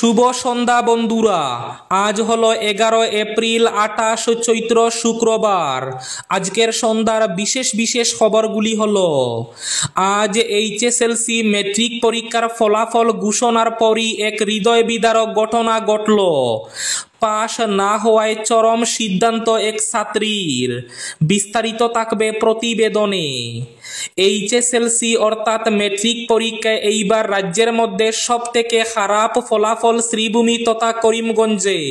শুভ সন্ধ্যা বন্ধুরা। আজ হলো 11 এপ্রিল 28 চৈত্র শুক্রবার। আজকের সন্ধ্যার বিশেষ বিশেষ খবরগুলি হলো, আজ এইচএসএলসি মেট্রিক পরীক্ষার ফলাফল ঘোষণার পরই এক হৃদয় বিদারক ঘটনা ঘটল। পাশ না হওয়ায় চরম সিদ্ধান্ত এক ছাত্রীর। বিস্তারিত থাকবে প্রতিবেদনে। এইচএসএলসি অর্থাৎ মেট্রিক পরীক্ষায় এইবার রাজ্যের মধ্যে সবথেকে খারাপ ফলাফল শ্রীভূমি তথা করিমগঞ্জে।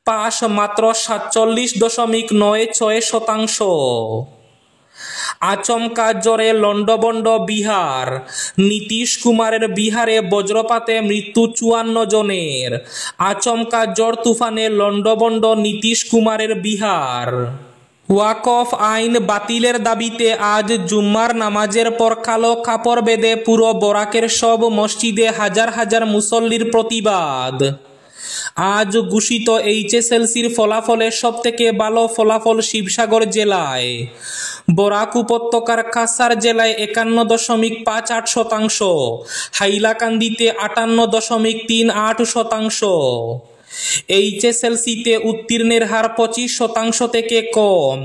পাশ মাত্র 47.96%। আচমকা জ্বরে লন্ডভন্ড বিহার। নীতিশ কুমারের বিহারে বজ্রপাতে মৃত্যু 54 জনের। আচমকা জ্বর তুফানে লন্ডভন্ড নীতিশ কুমারের বিহার। ওয়াকফ আইন বাতিলের দাবিতে আজ জুম্মার নামাজের পর কালো কাপড় বেঁধে পুরো বরাকের সব মসজিদে হাজার হাজার মুসল্লির প্রতিবাদ। আজ ঘোষিত এইচএসএলসির ফলাফলে সবথেকে ভালো ফলাফল শিবসাগর জেলায়। বরাক উপত্যকার কাছাড় জেলায় 51.58%, হাইলাকান্দিতে 58.38%। এইচএসএলসিতে উত্তীর্ণের হার 25% থেকে কম।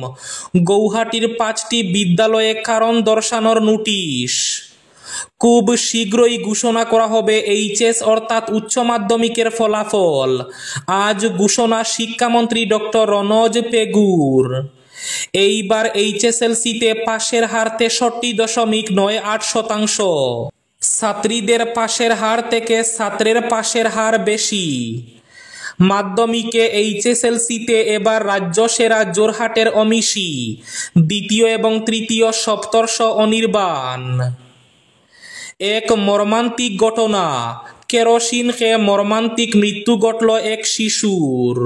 গৌহাটির 5টি বিদ্যালয়ে কারণ দর্শানোর নোটিশ। খুব শীঘ্রই ঘোষণা করা হবে এইচএস অর্থাৎ উচ্চ মাধ্যমিকের ফলাফল। আজ ঘোষণা শিক্ষামন্ত্রী ডক্টর রনজ পেগুর। এইবার এইচএসএলসিতে পাশের হার 63.98%। ছাত্রীদের পাশের হার থেকে ছাত্রের পাশের হার বেশি। মাধ্যমিকে এইচএসএলসিতে এবার রাজ্য সেরা জোরহাটের অমিশি, দ্বিতীয় এবং তৃতীয় সপ্তর্ষ অনির্বাণ। এক মর্মান্তিক ঘটনা, কেরোসিন খেয়ে মর্মান্তিক মৃত্যু ঘটল এক শিশুর।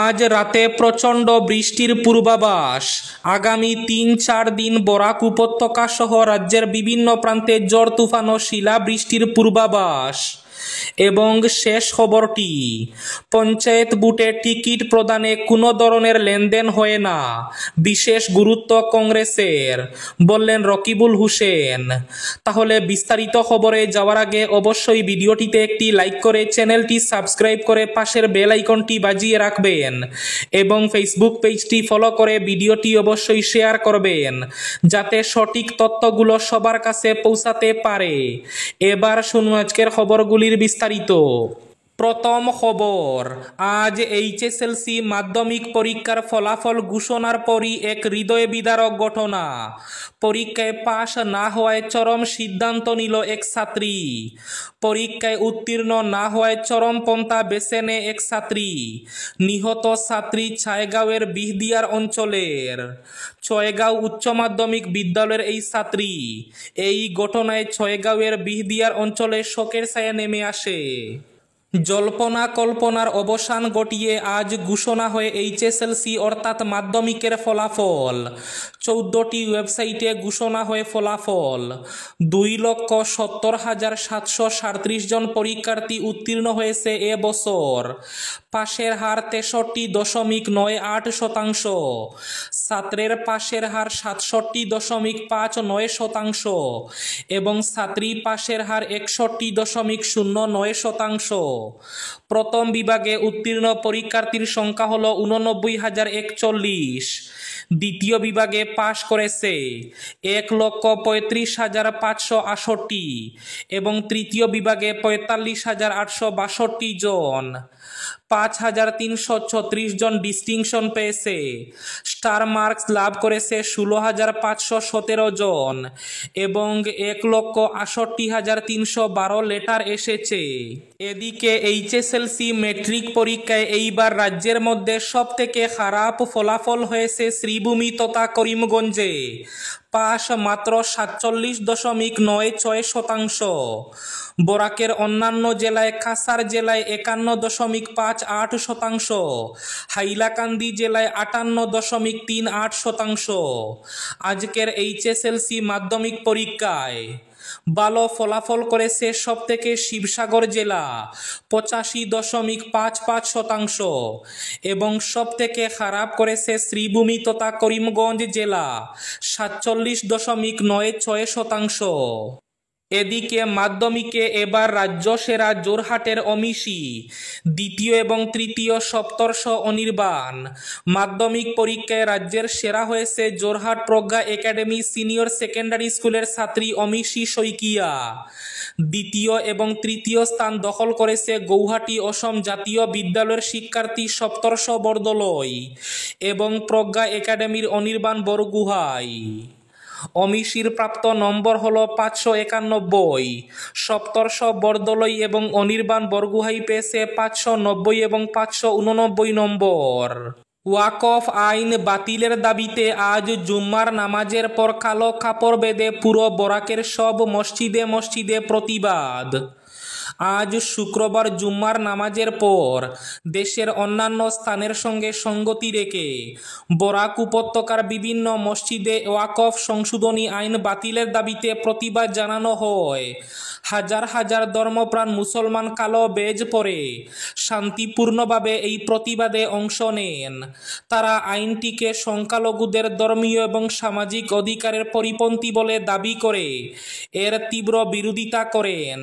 আজ রাতে প্রচণ্ড বৃষ্টির পূর্বাভাস। আগামী 3-4 দিন বরাক উপত্যকা সহ রাজ্যের বিভিন্ন প্রান্তে ঝড় তুফান ও শিলাবৃষ্টির পূর্বাভাস। এবং শেষ খবরটি, পঞ্চায়েত ভোটে টিকিট প্রদানে কোনো ধরনের লেনদেন হয় না, বিশেষ গুরুত্ব কংগ্রেসের, বললেন রকিবুল হোসেন। তাহলে বিস্তারিত খবরে যাওয়ার আগে অবশ্যই ভিডিওটিতে একটি লাইক করে চ্যানেলটি সাবস্ক্রাইব করে পাশের বেল আইকনটি বাজিয়ে রাখবেন এবং ফেসবুক পেজটি ফলো করে ভিডিওটি অবশ্যই শেয়ার করবেন যাতে সঠিক তথ্যগুলো সবার কাছে পৌঁছাতে পারে। এবার শুনুন আজকের খবরগুলির বিস্তারিত। প্রথম খবর, আজ এইচএসএলসি মাধ্যমিক পরীক্ষার ফলাফল ঘোষণার পরই এক হৃদয় বিদারক ঘটনা। পরীক্ষায় পাশ না হওয়ায় চরম সিদ্ধান্ত নিল এক ছাত্রী। পরীক্ষায় উত্তীর্ণ না হওয়ায় চরম পন্থা বেছে নেয় এক ছাত্রী। নিহত ছাত্রী ছায়গাঁওয়ের বিহদিয়ার অঞ্চলের ছয়গাঁও উচ্চ মাধ্যমিক বিদ্যালয়ের এই ছাত্রী। এই ঘটনায় ছয়গাঁওয়ের বিহদিয়ার অঞ্চলে শোকের ছায়া নেমে আসে। জল্পনা কল্পনার অবসান ঘটিয়ে আজ ঘোষণা হয় এইচএসএলসি অর্থাৎ মাধ্যমিকের ফলাফল। 14টি ওয়েবসাইটে ঘোষণা হয় ফলাফল। 2,70,737 জন পরীক্ষার্থী উত্তীর্ণ হয়েছে এবছর। পাশের হার 63.98%। ছাত্রের পাশের হার 67.59% এবং ছাত্রী পাশের হার 61.09%। প্রথম বিভাগে উত্তীর্ণ পরীক্ষার্থীর সংখ্যা হল 89,041। দ্বিতীয় বিভাগে পাশ করেছে 1,35,568 এবং তৃতীয় বিভাগে 45,862 জন। 5,336 জন ডিস্টিংশন পেয়েছে। স্টার মার্কস লাভ করেছে 16,517 জন এবং 1,68,312 লেটার এসেছে। এদিকে এইচএসএলসি মেট্রিক পরীক্ষায় এইবার রাজ্যের মধ্যে সবথেকে খারাপ ফলাফল হয়েছে শ্রীভূমি তথা করিমগঞ্জে। পাশ মাত্র 47.96%। বরাকের অন্যান্য জেলায় কাছাড় জেলায় 51.58%, হাইলাকান্দি জেলায় 58.38%। আজকের এইচএসএলসি মাধ্যমিক পরীক্ষায় ভালো ফলাফল করেছে সবথেকে শিবসাগর জেলা 85.55% এবং সবথেকে খারাপ করেছে শ্রীভূমি তথা করিমগঞ্জ জেলা 47.96%। এদিকে মাধ্যমিকে এবার রাজ্য সেরা জোরহাটের অমিশি, দ্বিতীয় এবং তৃতীয় সপ্তর্ষ অনির্বাণ। মাধ্যমিক পরীক্ষায় রাজ্যের সেরা হয়েছে জোরহাট প্রজ্ঞা একাডেমি সিনিয়র সেকেন্ডারি স্কুলের ছাত্রী অমিশি শইকিয়া। দ্বিতীয় এবং তৃতীয় স্থান দখল করেছে গৌহাটি অসম জাতীয় বিদ্যালয়ের শিক্ষার্থী সপ্তর্ষ বরদলৈ এবং প্রজ্ঞা একাডেমির অনির্বাণ বরগুহাই। অমিশির প্রাপ্ত নম্বর হল 591, সপ্তর্ষ বরদলৈ এবং অনির্বাণ বরগুহাই পেয়েছে 590 এবং 589 নম্বর। ওয়াকফ আইন বাতিলের দাবিতে আজ জুম্মার নামাজের পর কালো কাপড় বেঁধে পুরো বরাকের সব মসজিদে মসজিদে প্রতিবাদ। আজ শুক্রবার জুম্মার নামাজের পর দেশের অন্যান্য স্থানের সঙ্গে সঙ্গতি রেখে বরাক উপত্যকার বিভিন্ন মসজিদে ওয়াকফ সংশোধনী আইন বাতিলের দাবিতে প্রতিবাদ জানানো হয়। হাজার হাজার ধর্মপ্রাণ মুসলমান কালো বেজ পরে শান্তিপূর্ণভাবে এই প্রতিবাদে অংশ নেন। তারা আইনটিকে সংখ্যালঘুদের ধর্মীয় এবং সামাজিক অধিকারের পরিপন্থী বলে দাবি করে এর তীব্র বিরোধিতা করেন।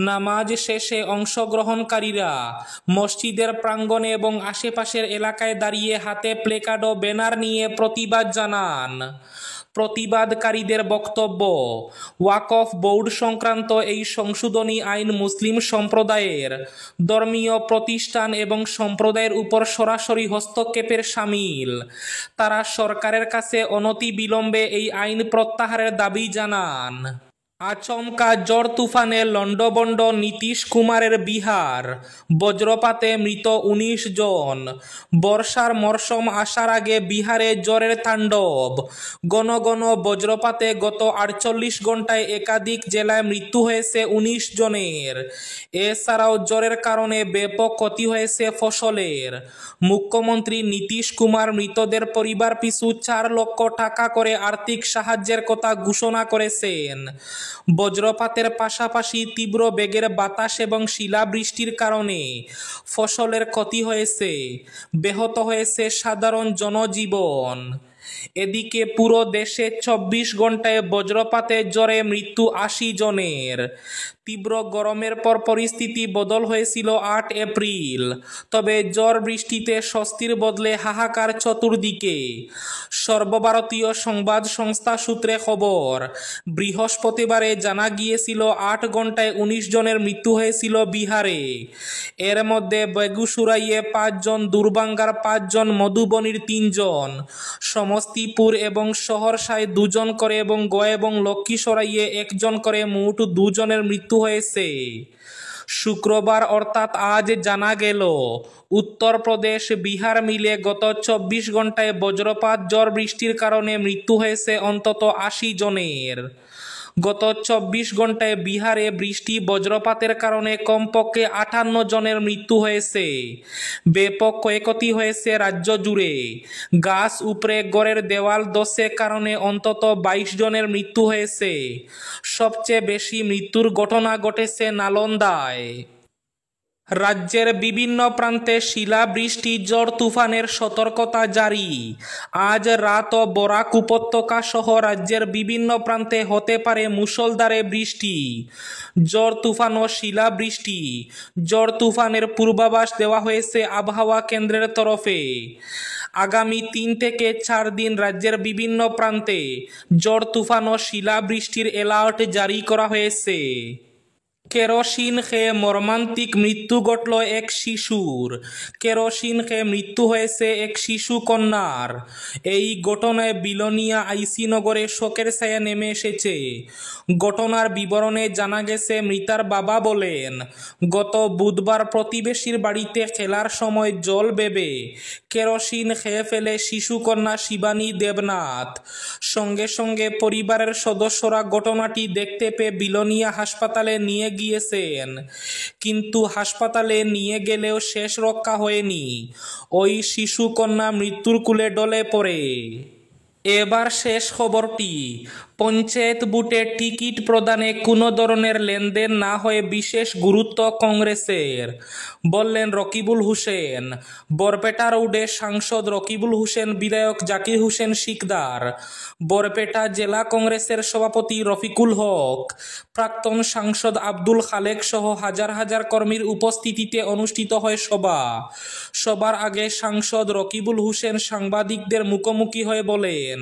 নামাজ শেষে অংশগ্রহণকারীরা মসজিদের প্রাঙ্গণে এবং আশেপাশের এলাকায় দাঁড়িয়ে হাতে প্লেকার্ড ও ব্যানার নিয়ে প্রতিবাদ জানান। প্রতিবাদকারীদের বক্তব্য, ওয়াকফ বোর্ড সংক্রান্ত এই সংশোধনী আইন মুসলিম সম্প্রদায়ের ধর্মীয় প্রতিষ্ঠান এবং সম্প্রদায়ের উপর সরাসরি হস্তক্ষেপের শামিল। তারা সরকারের কাছে অনতিবিলম্বে এই আইন প্রত্যাহারের দাবি জানান। আচমকা ঝড় তুফানে লন্ডভন্ড নীতিশ কুমারের বিহার, বজ্রপাতে মৃত 19 জন। বর্ষার মরশুম আসার আগে বিহারে ঝড়ের তাণ্ডব। ঘন ঘন বজ্রপাতে গত 48 ঘন্টায় একাধিক জেলায় মৃত্যু হয়েছে 19 জনের। এছাড়াও ঝড়ের কারণে ব্যাপক ক্ষতি হয়েছে ফসলের। মুখ্যমন্ত্রী নীতিশ কুমার মৃতদের পরিবার পিছু 4 লক্ষ টাকা করে আর্থিক সাহায্যের কথা ঘোষণা করেছেন। বজ্রপাতের পাশাপাশি তীব্র বেগের বাতাস এবং শিলাবৃষ্টির কারণে ফসলের ক্ষতি হয়েছে, ব্যাহত হয়েছে সাধারণ জনজীবন। এদিকে পুরো দেশে 24 ঘন্টায় বজ্রপাতে ঝড়ে মৃত্যু 80 জনের। তীব্র গরমের পর পরিস্থিতি বদল হয়েছিল 8 এপ্রিল। তবে ঝড় বৃষ্টিতে স্বস্তির বদলে হাহাকার চতুর্দিকে। সর্বভারতীয় সংবাদ সংস্থা সূত্রে খবর, বৃহস্পতিবারে জানা গিয়েছিল 8 ঘন্টায় 19 জনের মৃত্যু হয়েছিল বিহারে। এর মধ্যে বেগুসরাইয়ে 5 জন, দুর্বাঙ্গার 5 জন, মধুবনীর 3 জন, সমস্তিপুর এবং সহরসায় 2 জন করে এবং গয়া এবং লক্ষ্মীসরাইয়ে 1 জন করে মোট 2 জনের মৃত্যু হয়েছে। শুক্রবার অর্থাৎ আজ জানা গেল উত্তরপ্রদেশ, বিহার মিলে গত 24 ঘন্টায় বজ্রপাত ঝড় বৃষ্টির কারণে মৃত্যু হয়েছে অন্তত 80 জনের। গত 24 ঘন্টায় বিহারে বৃষ্টি বজ্রপাতের কারণে কমপক্ষে 58 জনের মৃত্যু হয়েছে। ব্যাপক ক্ষয়ক্ষতি হয়েছে রাজ্য জুড়ে। গাছ উপড়ে ঘরের দেওয়াল ধসের কারণে অন্তত 22 জনের মৃত্যু হয়েছে। সবচেয়ে বেশি মৃত্যুর ঘটনা ঘটেছে নালন্দায়। রাজ্যের বিভিন্ন প্রান্তে শিলাবৃষ্টি, ঝড় তুফানের সতর্কতা জারি। আজ রাত ও বরাক উপত্যকা সহ রাজ্যের বিভিন্ন প্রান্তে হতে পারে মুষলধারে বৃষ্টি, ঝড় তুফান ও শিলাবৃষ্টি। ঝড় তুফানের পূর্বাভাস দেওয়া হয়েছে আবহাওয়া কেন্দ্রের তরফে। আগামী 3 থেকে 4 দিন রাজ্যের বিভিন্ন প্রান্তে ঝড় তুফান ও শিলাবৃষ্টির অ্যালার্ট জারি করা হয়েছে। কেরোসিন খেয়ে মর্মান্তিক মৃত্যু ঘটল এক শিশুর। কেরোসিন খেয়ে মৃত্যু হয়েছে এক শিশু কন্যার। এই ঘটনায় বিলোনিয়া আইসিনগরে শোকের ছায়া নেমে এসেছে। ঘটনার বিবরণে জানা গেছে, মৃতার বাবা বলেন, গত বুধবার প্রতিবেশীর বাড়িতে খেলার সময় জল ভেবে কেরোসিন খেয়ে ফেলে শিশু কন্যা শিবানী দেবনাথ। সঙ্গে সঙ্গে পরিবারের সদস্যরা ঘটনাটি দেখতে পেয়ে বিলোনিয়া হাসপাতালে নিয়ে গিয়েছেন, কিন্তু হাসপাতালে নিয়ে গেলেও শেষ রক্ষা হয়নি। ওই শিশু কন্যা মৃত্যুর কোলে ঢলে পড়ে। এবার শেষ খবরটি, পঞ্চায়েত বুথে টিকিট প্রদানে কোনো ধরনের লেনদেন না হয়ে বিশেষ গুরুত্ব কংগ্রেসের, বললেন রকিবুল হোসেন। বরপেটা রোডে সাংসদ রকিবুল হোসেন, বিধায়ক জাকির হোসেন শিকদার, বরপেটা জেলা কংগ্রেসের সভাপতি রফিকুল হক, প্রাক্তন সাংসদ আব্দুল খালেক সহ হাজার হাজার কর্মীর উপস্থিতিতে অনুষ্ঠিত হয় সভা। সবার আগে সাংসদ রকিবুল হোসেন সাংবাদিকদের মুখোমুখি হয়ে বলেন,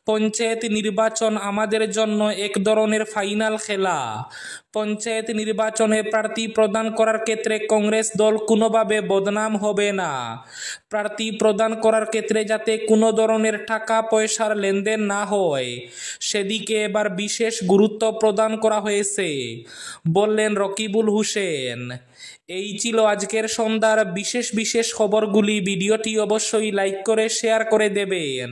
পঞ্চায়েত নির্বাচন আমাদের জন্য এক ধরনের ফাইনাল খেলা। পঞ্চায়েত নির্বাচনে প্রার্থী প্রদান করার ক্ষেত্রে কংগ্রেস দল কোনোভাবে বদনাম হবে না। প্রার্থী প্রদান করার ক্ষেত্রে যাতে কোনো ধরনের টাকা পয়সার লেনদেন না হয়, সেদিকে এবার বিশেষ গুরুত্ব প্রদান করা হয়েছে, বললেন রকিবুল হোসেন। এই ছিল আজকের সন্ধ্যার বিশেষ বিশেষ খবরগুলি। ভিডিওটি অবশ্যই লাইক করে শেয়ার করে দেবেন।